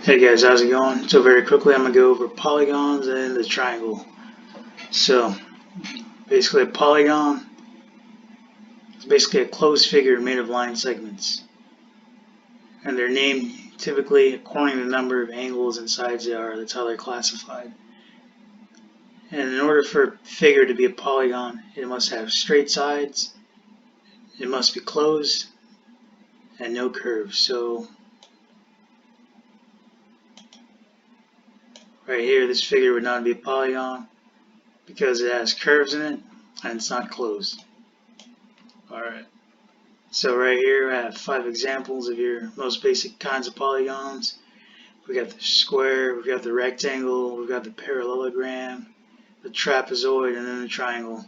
Hey guys, how's it going? So very quickly I'm going to go over polygons and the triangle. So basically a polygon is basically a closed figure made of line segments. And they're named typically according to the number of angles and sides they are. That's how they're classified. And in order for a figure to be a polygon, it must have straight sides, it must be closed, and no curves. So right here, this figure would not be a polygon because it has curves in it and it's not closed. Alright, so right here I have 5 examples of your most basic kinds of polygons. We got the square, we've got the rectangle, we've got the parallelogram, the trapezoid, and then the triangle.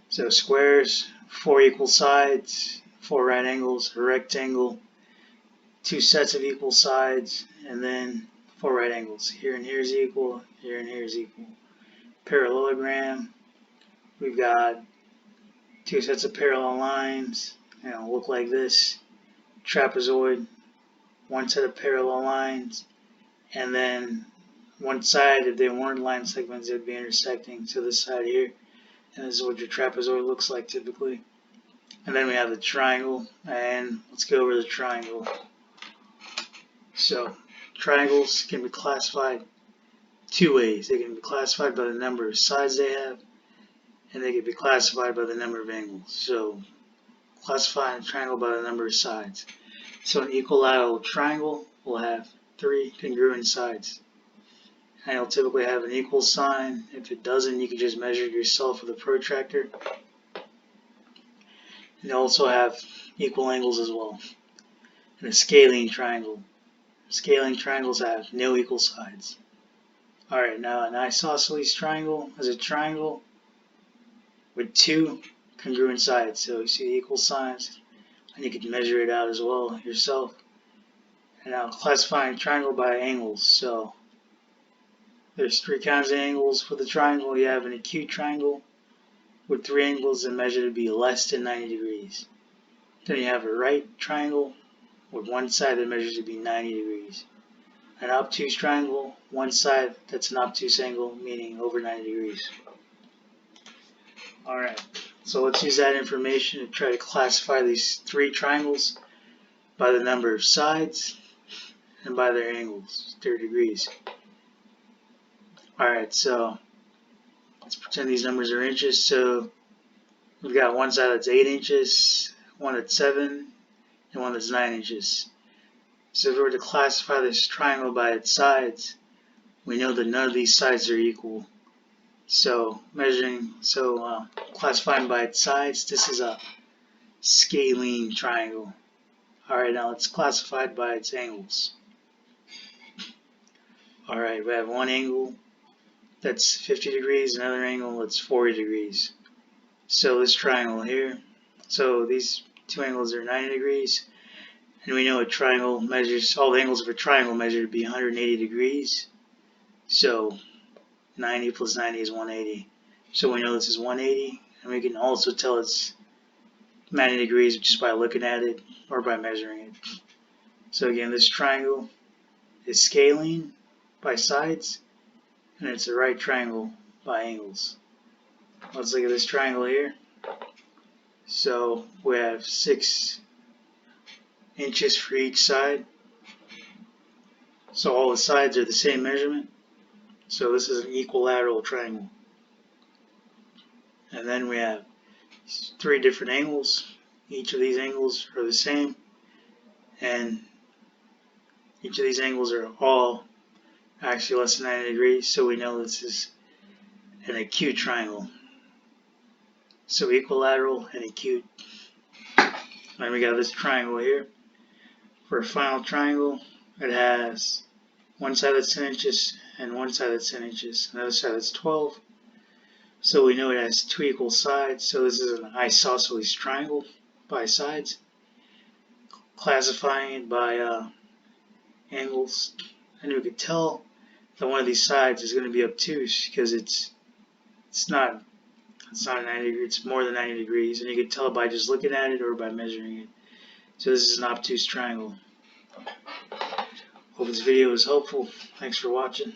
So squares, 4 equal sides, 4 right angles, a rectangle, 2 sets of equal sides, and then 4 right angles. Here and here is equal, here and here is equal. Parallelogram, we've got 2 sets of parallel lines, and it'll look like this. Trapezoid, 1 set of parallel lines, and then one side, if they weren't line segments, they'd be intersecting. So this side here, and this is what your trapezoid looks like typically. And then we have the triangle, and let's go over the triangle. So triangles can be classified 2 ways. They can be classified by the number of sides they have, and they can be classified by the number of angles. So classifying a triangle by the number of sides. So an equilateral triangle will have 3 congruent sides. And it'll typically have an equal sign. If it doesn't, you can just measure it yourself with a protractor. And it'll also have equal angles as well. And a scalene triangle. Scalene triangles have no equal sides. Alright, now an isosceles triangle is a triangle with 2 congruent sides. So you see the equal signs, and you can measure it out as well yourself. And now classifying a triangle by angles. So there's 3 kinds of angles for the triangle. You have an acute triangle with 3 angles that measure to be less than 90 degrees. Then you have a right triangle with 1 side that measures to be 90 degrees. An obtuse triangle, 1 side that's an obtuse angle, meaning over 90 degrees. Alright, so let's use that information to try to classify these 3 triangles by the number of sides and by their angles, their degrees. Alright, so let's pretend these numbers are inches. So we've got one side that's 8 inches, one that's 7, and one that's 9 inches. So if we were to classify this triangle by its sides, we know that none of these sides are equal. So classifying by its sides, this is a scalene triangle. Alright, now let's classify it by its angles. Alright, we have one angle that's 50 degrees, another angle that's 40 degrees. So this triangle here, so these 2 angles are 90 degrees, and we know a triangle measures, all the angles of a triangle measure to be 180 degrees. So 90 plus 90 is 180. So we know this is 180, and we can also tell it's 90 degrees just by looking at it or by measuring it. So again, this triangle is scalene by sides, and it's a right triangle by angles. Let's look at this triangle here. So we have 6 inches for each side. So all the sides are the same measurement. So this is an equilateral triangle. And then we have 3 different angles. Each of these angles are the same. And each of these angles are all actually less than 90 degrees. So we know this is an acute triangle. So equilateral and acute. Then we got this triangle here. For a final triangle, it has one side that's 10 inches and one side that's 10 inches, another side that's 12. So we know it has 2 equal sides. So this is an isosceles triangle by sides. Classifying it by angles, and we could tell that one of these sides is going to be obtuse because it's not 90 degrees, it's more than 90 degrees, and you can tell by just looking at it or by measuring it. So this is an obtuse triangle. Hope this video was helpful. Thanks for watching.